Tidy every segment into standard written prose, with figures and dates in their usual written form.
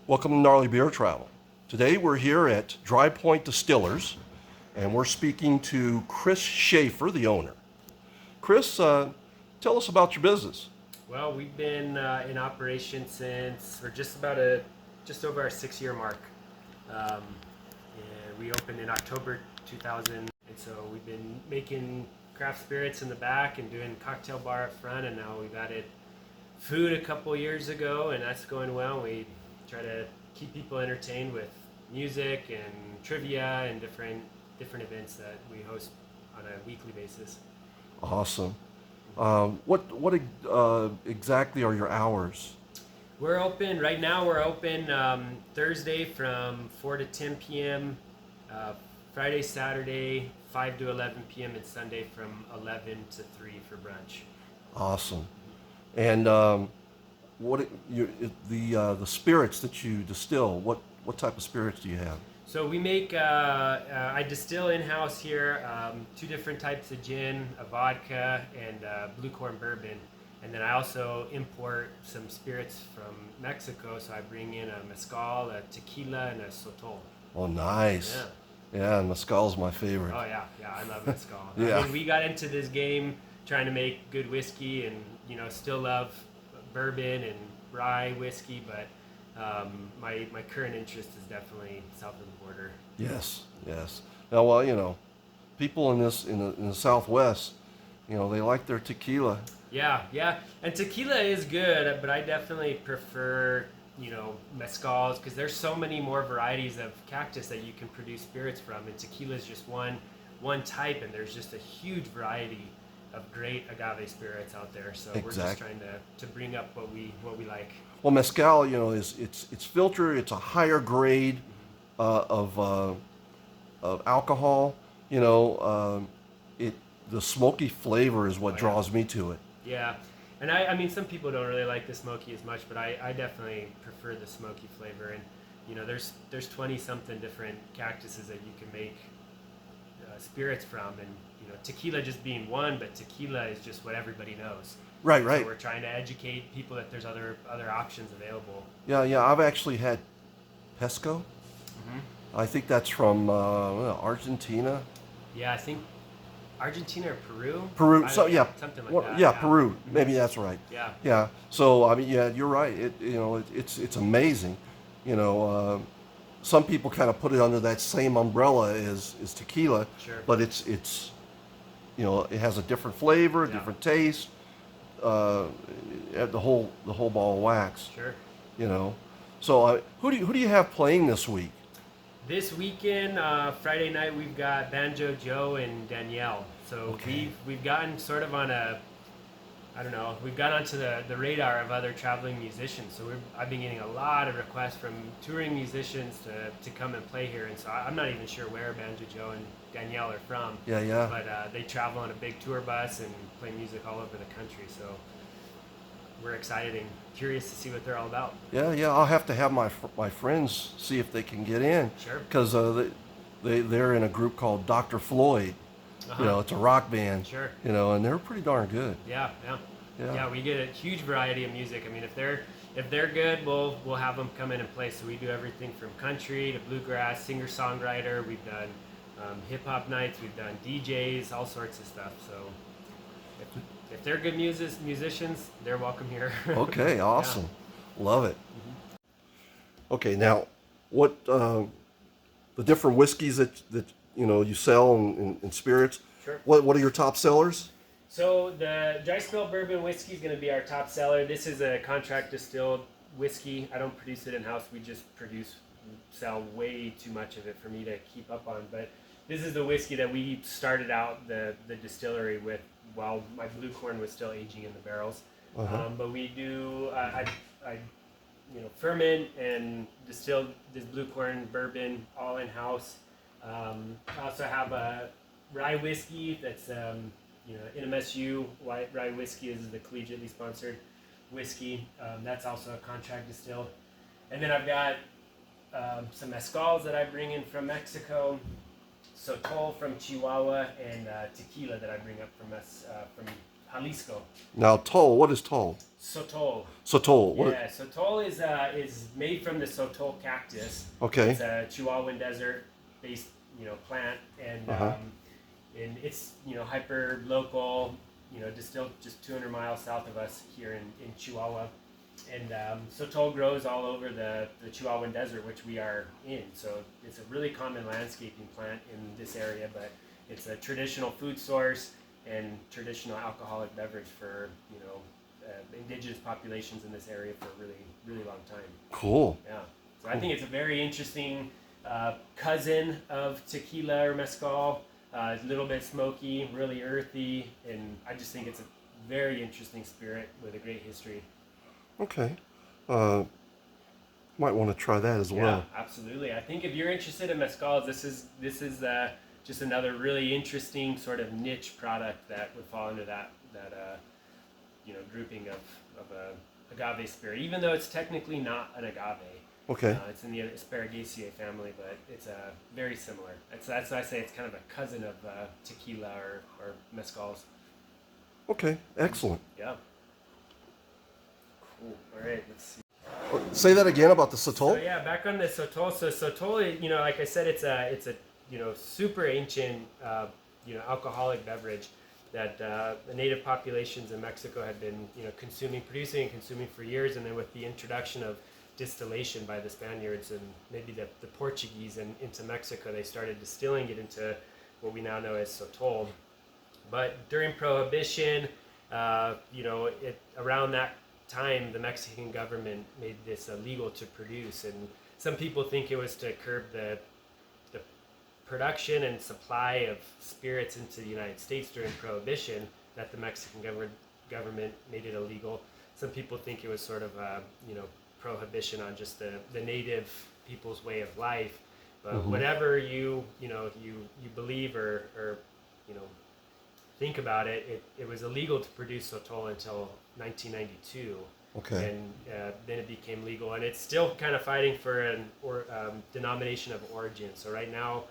Welcome to Gnarly Beer Travel. Today we're here at Point Distillers, and we're speaking to Chris Schaefer, the owner. Chris, tell us about your business. Well, we've been in operation since we're just over our 6-year mark, and we opened in October 2000. And so we've been making craft spirits in the back and doing cocktail bar up front, and now we've added food a couple years ago, and that's going well. We try to keep people entertained with music and trivia and different events that we host on a weekly basis. Awesome. What exactly are your hours? We're open right now. We're open Thursday from 4 to 10 p.m. Friday, Saturday 5 to 11 p.m. and Sunday from 11 to 3 for brunch. Awesome. And the spirits that you distill? What type of spirits do you have? So we make, I distill in-house here 2 different types of gin, a vodka, and blue corn bourbon. And then I also import some spirits from Mexico, so I bring in a mezcal, a tequila, and a sotol. Oh, nice. Yeah, mezcal's my favorite. Oh yeah, I love mezcal. Yeah. I mean, we got into this game trying to make good whiskey, and still love bourbon and rye whiskey, but my current interest is definitely south of the border. Yes. Now, well, people in the Southwest, they like their tequila. Yeah, and tequila is good, but I definitely prefer mezcals, because there's so many more varieties of cactus that you can produce spirits from, and tequila is just one type, and there's just a huge variety of great agave spirits out there. So Exactly. We're just trying to bring up what we like. Well, mezcal, it's filtered. It's a higher grade of alcohol. The smoky flavor is what draws me to it. Yeah, and I mean, some people don't really like the smoky as much, but I definitely prefer the smoky flavor. And there's 20-something different cactuses that you can make spirits from, and tequila just being one, but tequila is just what everybody knows. Right. So we're trying to educate people that there's other options available. Yeah. I've actually had Pesco. I think that's from Argentina. Yeah, I think Argentina or Peru. Peru. So yeah, something like that. Yeah, Peru. Maybe that's right. Yeah. Yeah. So I mean, yeah, you're right. It's amazing. Some people kind of put it under that same umbrella as tequila. Sure. But it's it has a different flavor, a different taste. The whole ball of wax. Sure. So who do you have playing this week? This weekend, Friday night, we've got Banjo Joe and Danielle. So Okay. we've gotten sort of on we've got onto the radar of other traveling musicians. So I've been getting a lot of requests from touring musicians to come and play here. And so I'm not even sure where Banjo Joe and Danielle are from. Yeah. But they travel on a big tour bus and play music all over the country. So we're excited and curious to see what they're all about. Yeah. I'll have to have my friends see if they can get in. Sure. Because they're in a group called Dr. Floyd. It's a rock band. Sure. And they're pretty darn good. Yeah. Yeah. We get a huge variety of music. I mean, if they're good, we'll have them come in and play. So we do everything from country to bluegrass, singer-songwriter. We've done hip hop nights. We've done DJs, all sorts of stuff. So if they're good musicians, they're welcome here. Okay, awesome. Love it. Okay, now what the different whiskeys that you sell and spirits? Sure. What are your top sellers? So the dry smell bourbon whiskey is going to be our top seller. This is a contract distilled whiskey. I don't produce it in-house. We just sell way too much of it for me to keep up on. But this is the whiskey that we started out the distillery with while my blue corn was still aging in the barrels. But we do, I ferment and distill this blue corn bourbon all in-house. I also have a rye whiskey that's NMSU rye whiskey is the collegiately sponsored whiskey. That's also a contract distilled. And then I've got some mezcals that I bring in from Mexico, sotol from Chihuahua, and tequila that I bring up from Jalisco. Now, toll. What is toll? Sotol. Sotol. What? Yeah, sotol is made from the sotol cactus. Okay. It's a Chihuahuan desert-based plant, and and it's hyper local. Distilled just 200 miles south of us here in Chihuahua, and sotol grows all over the Chihuahuan desert, which we are in. So it's a really common landscaping plant in this area, but it's a traditional food source and traditional alcoholic beverage for indigenous populations in this area for a really long time. Cool. Yeah. So I think it's a very interesting cousin of tequila or mezcal. It's a little bit smoky, really earthy, and I just think it's a very interesting spirit with a great history. Okay. Might want to try that as well. Yeah, absolutely. I think if you're interested in mezcals, this is just another really interesting sort of niche product that would fall into that grouping of agave spirit, even though it's technically not an agave. Okay. It's in the Asparagaceae family, but it's very similar. That's why I say it's kind of a cousin of tequila or mezcals. Okay. Excellent. Yeah. Cool. All right. Let's see. Say that again about the sotol. So yeah, back on the sotol. So sotol, like I said, it's a super ancient alcoholic beverage that the native populations in Mexico had been producing and consuming for years, and then with the introduction of distillation by the Spaniards and maybe the Portuguese into Mexico, they started distilling it into what we now know as sotol. But during Prohibition, around that time, the Mexican government made this illegal to produce, and some people think it was to curb the production and supply of spirits into the United States during Prohibition that the Mexican government made it illegal. Some people think it was sort of a prohibition on just the native people's way of life. But whatever you believe or think about it, it was illegal to produce sotol until 1992. Okay. And then it became legal, and it's still kind of fighting for an denomination of origin. So right now,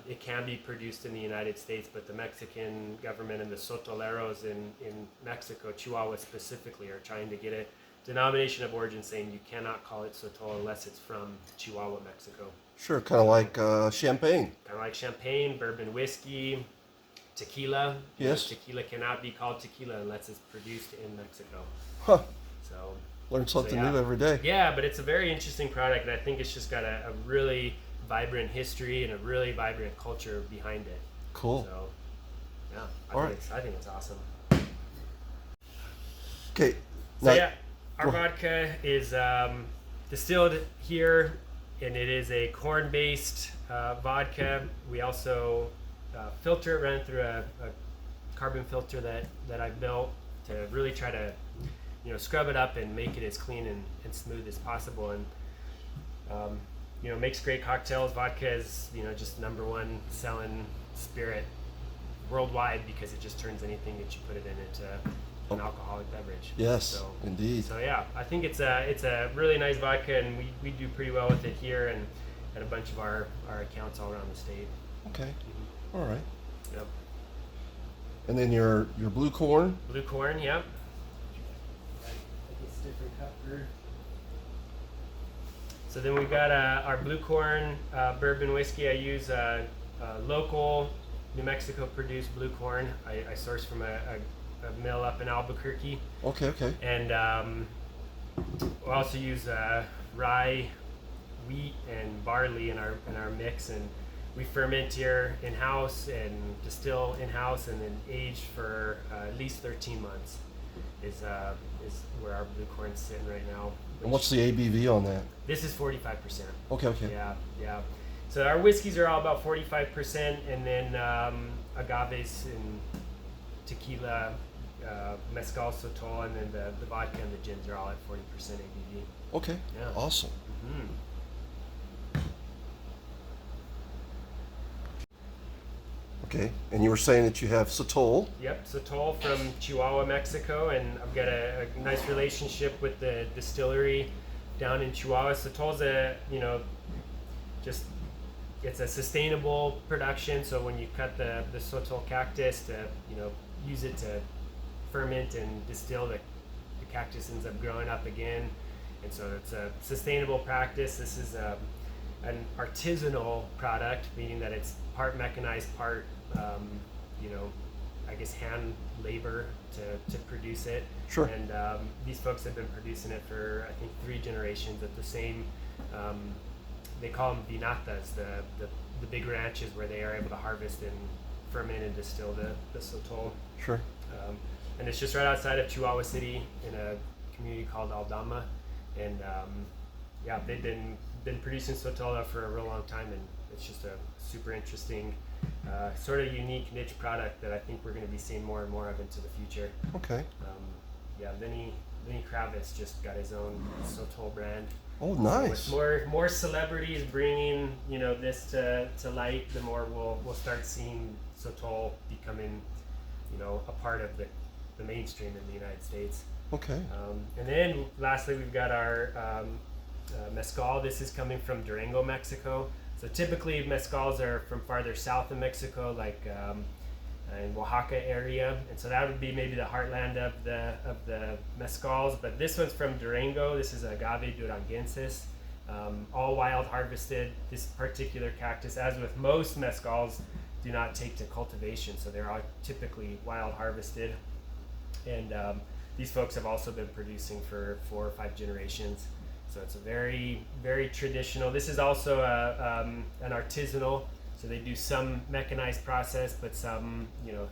it can be produced in the United States, but the Mexican government and the sotoleros in Mexico, Chihuahua specifically, are trying to get a denomination of origin saying you cannot call it sotol unless it's from Chihuahua, Mexico. Sure, kind of like champagne. Kind of like champagne, bourbon whiskey, tequila. Yes. Tequila cannot be called tequila unless it's produced in Mexico. Huh. So learn something new every day. Yeah, but it's a very interesting product, and I think it's just got a really vibrant history and a really vibrant culture behind it. Cool. So, yeah, I think it's awesome. Okay. So yeah, our vodka is distilled here, and it is a corn-based vodka. We also filter it, run it through a carbon filter that I built to really try to scrub it up and make it as clean and smooth as possible. And makes great cocktails. Vodka is just #1 selling spirit worldwide because it just turns anything that you put it in into an alcoholic beverage. Yes, so, indeed. So yeah, I think it's a really nice vodka, and we do pretty well with it here and at a bunch of our accounts all around the state. Okay. All right. Yep. And then your blue corn. Blue corn, yep. It's different cup for. So then we've got our blue corn bourbon whiskey. I use local New Mexico produced blue corn. I source from a mill up in Albuquerque. Okay. And we also use rye, wheat, and barley in our mix, and we ferment here in-house and distill in-house, and then age for at least 13 months is where our blue corn's sitting right now. And what's the ABV on that? This is 45%. Okay. Yeah. So our whiskeys are all about 45%, and then agaves and tequila, mezcal, sotol, and then the vodka and the gins are all at 40% ABV. Okay. Yeah. Awesome. Mm-hmm. Okay. And you were saying that you have sotol. Yep, sotol from Chihuahua, Mexico, and I've got a nice relationship with the distillery down in Chihuahua. Sotol's it's a sustainable production. So when you cut the sotol cactus to use it to ferment and distill, the cactus ends up growing up again. And so it's a sustainable practice. This is an artisanal product, meaning that it's part mechanized, part, you know, I guess hand labor to produce it. Sure. And these folks have been producing it for, I think, 3 generations at the same, they call them vinatas, the big ranches where they are able to harvest and ferment and distill the sotol. Sure. And it's just right outside of Chihuahua City in a community called Aldama. And yeah, they've been producing sotol for a real long time, and it's just a super interesting, sort of unique niche product that I think we're going to be seeing more and more of into the future. Okay. Yeah, Lenny Kravitz just got his own sotol brand. Oh, So nice. with more celebrities bringing, you know, this to light, the more we'll start seeing sotol becoming, you know, a part of the mainstream in the United States. Okay. And then lastly, we've got our mezcal. This is coming from Durango, Mexico. So typically mezcals are from farther south of Mexico, like in Oaxaca area, and so that would be maybe the heartland of the mezcals. But this one's from Durango. This is Agave duranguensis, all wild harvested. This particular cactus, as with most mezcals, do not take to cultivation, so they're all typically wild harvested. And these folks have also been producing for 4 or 5 generations. So it's a very, very traditional. This is also an artisanal. So they do some mechanized process, but some, you know,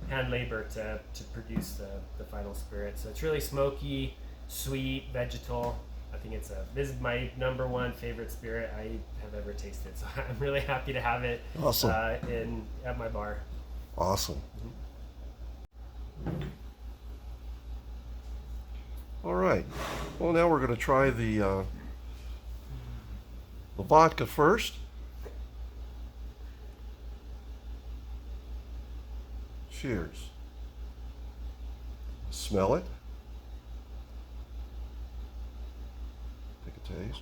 hand labor to produce the final spirit. So it's really smoky, sweet, vegetal. I think this is my number 1 favorite spirit I have ever tasted. So I'm really happy to have it Awesome. at my bar. Awesome. All right. Well, now we're going to try the vodka first. Cheers. Smell it. Take a taste.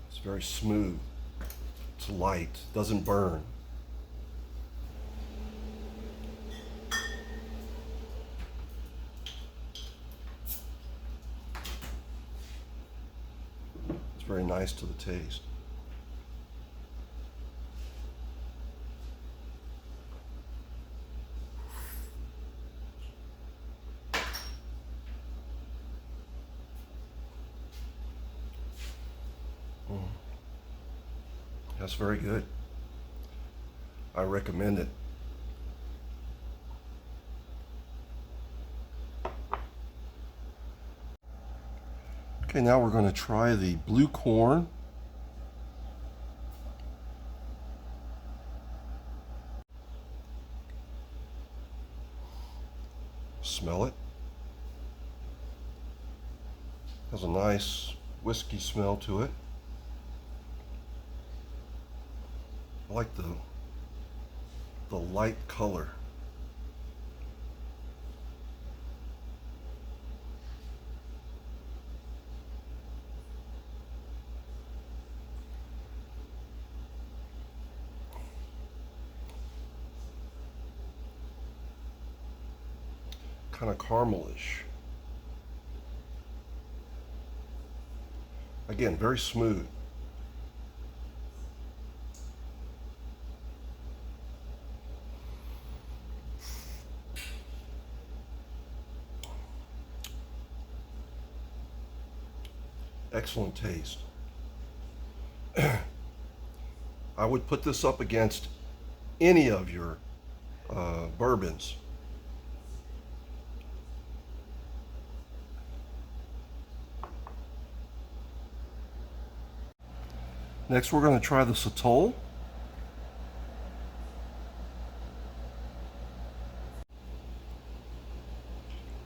It's very smooth. It's light. Doesn't burn. It's very nice to the taste. That's very good. I recommend it. Okay, now we're going to try the blue corn. Smell it. Has a nice whiskey smell to it. I like the light color. Kind of caramelish. Again, very smooth. Excellent taste. I would put this up against any of your bourbons. Next, we're going to try the sotol.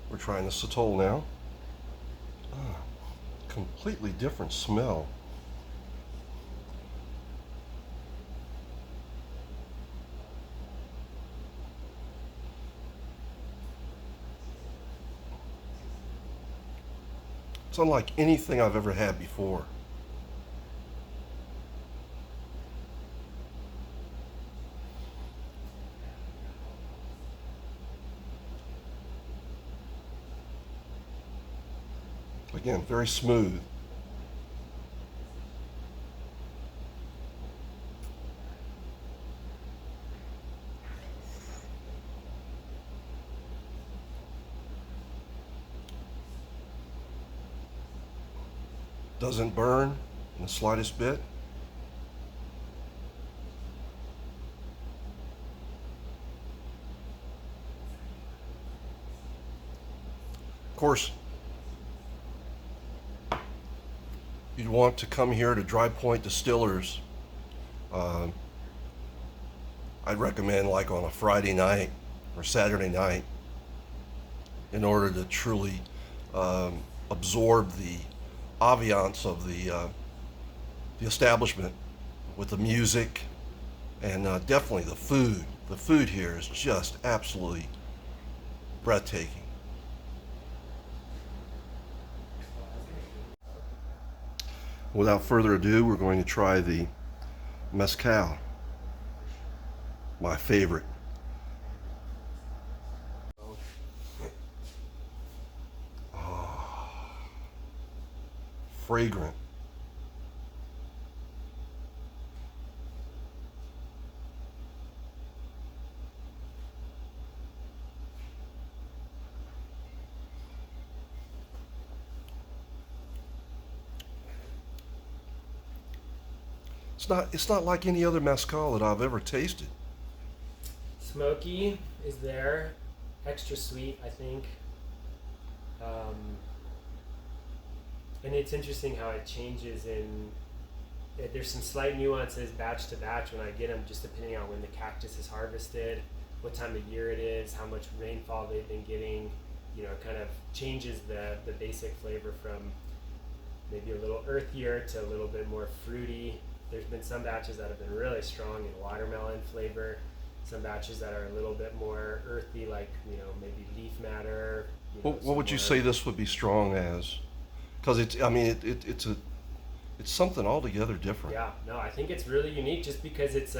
We're trying the sotol now. Completely different smell. It's unlike anything I've ever had before. Again, very smooth. Doesn't burn in the slightest bit. Of course, you'd want to come here to Dry Point Distillers. Uh, I'd recommend like on a Friday night or Saturday night in order to truly absorb the ambiance of the establishment with the music and definitely the food. The food here is just absolutely breathtaking. Without further ado, we're going to try the mezcal, my favorite. Oh, fragrant. It's not like any other mezcal that I've ever tasted. Smoky is there, extra sweet, I think. And it's interesting how it changes there's some slight nuances batch to batch when I get them, just depending on when the cactus is harvested, what time of year it is, how much rainfall they've been getting. It kind of changes the basic flavor from maybe a little earthier to a little bit more fruity. There's been some batches that have been really strong in watermelon flavor, some batches that are a little bit more earthy, like maybe leaf matter. What would you say this would be strong as? Because it's something altogether different. Yeah, no, I think it's really unique just because it's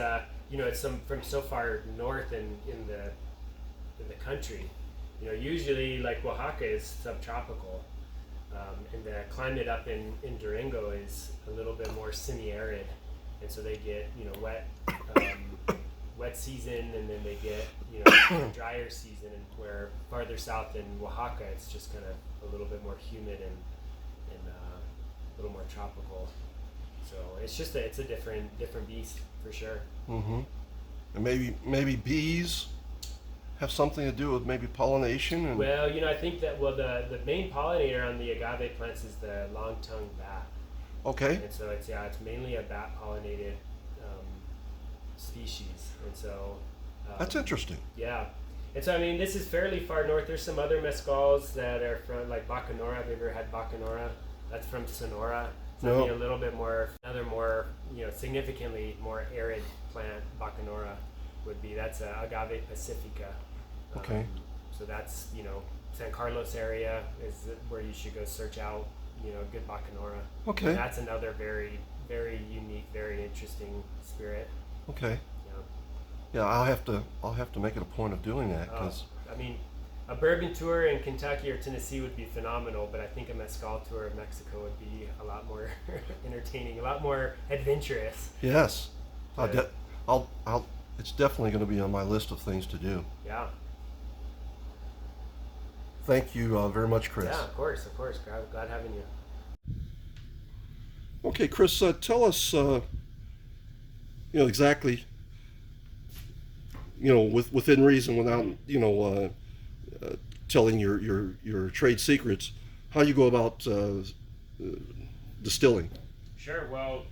it's from so far north in the country. Usually like Oaxaca is subtropical, and the climate up in Durango is a little bit more semi-arid, and so they get wet season, and then they get drier season, and where farther south in Oaxaca it's just kind of a little bit more humid and a little more tropical. So it's a different beast for sure. Mm-hmm. And maybe bees have something to do with maybe pollination. And well, I think that the main pollinator on the agave plants is the long-tongued bat. Okay. And so it's mainly a bat pollinated species, and so That's interesting. yeah. And so this is fairly far north. There's some other mezcals that are from like Bacanora. Have you ever had Bacanora? That's from Sonora. So No. a little bit more, another more, significantly more arid plant. Bacanora would be, that's Agave pacifica. Okay. So that's, San Carlos area is where you should go search out, good Bacanora. Okay. And that's another very, very unique, very interesting spirit. Okay. Yeah. Yeah, I'll have to make it a point of doing that because A bourbon tour in Kentucky or Tennessee would be phenomenal, but I think a mezcal tour of Mexico would be a lot more entertaining, a lot more adventurous. yes, Yeah. it's definitely going to be on my list of things to do. Yeah. Thank you very much, Chris. Yeah, of course. Glad having you. Okay, Chris, tell us, exactly, within reason, without, telling your trade secrets, how you go about distilling. Sure. Well,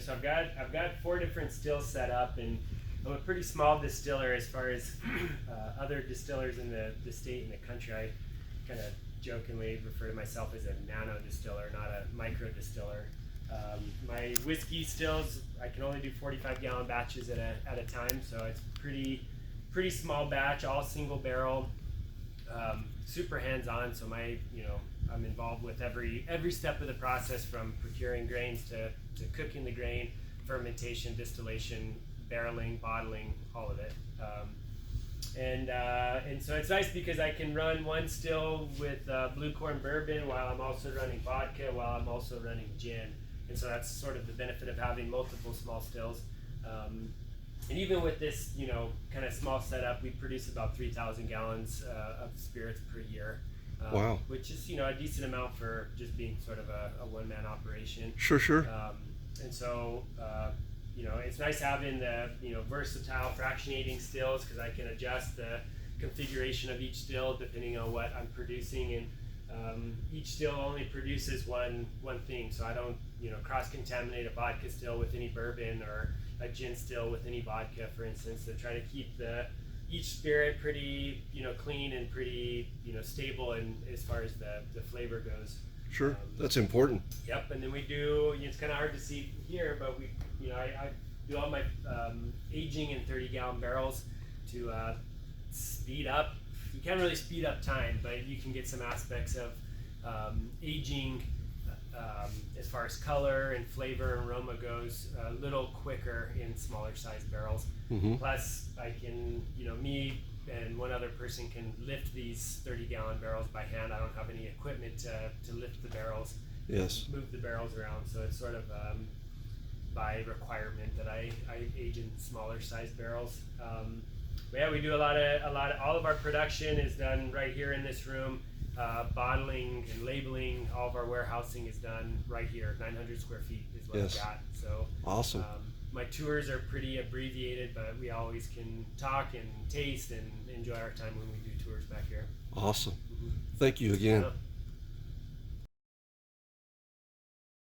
so I've got 4 different stills set up, and I'm a pretty small distiller as far as other distillers in the state and the country. I kind of jokingly refer to myself as a nano distiller, not a micro distiller. My whiskey stills, I can only do 45-gallon batches at a time, so it's pretty small batch, all single barrel, super hands-on. So my I'm involved with every step of the process, from procuring grains to cooking the grain, fermentation, distillation, barreling, bottling, all of it. And so it's nice because I can run one still with blue corn bourbon while I'm also running vodka, while I'm also running gin. And so that's sort of the benefit of having multiple small stills. And even with this, kind of small setup, we produce about 3,000 gallons of spirits per year. Wow. Which is, a decent amount for just being sort of a one-man operation. Sure. And so, it's nice having the, versatile fractionating stills, because I can adjust the configuration of each still depending on what I'm producing. And each still only produces one thing, so I don't, cross-contaminate a vodka still with any bourbon, or a gin still with any vodka, for instance, to try to keep each spirit pretty, clean and pretty, stable, and as far as the flavor goes. Sure, that's important. Yep, and then we do. It's kind of hard to see here, but I do all my aging in 30-gallon barrels to speed up. You can't really speed up time, but you can get some aspects of aging as far as color and flavor and aroma goes a little quicker in smaller sized barrels. Mm-hmm. Plus, I can, me and one other person can lift these 30-gallon barrels by hand. I don't have any equipment to lift the barrels. Yes. Move the barrels around, so it's sort of by requirement that I age in smaller sized barrels. But yeah, we do a lot of all of our production is done right here in this room. Bottling and labeling, all of our warehousing is done right here. 900 square feet is what Yes. I've got. So Awesome. My tours are pretty abbreviated, but we always can talk and taste and enjoy our time when we do tours back here. Awesome. Thank you again. Yeah.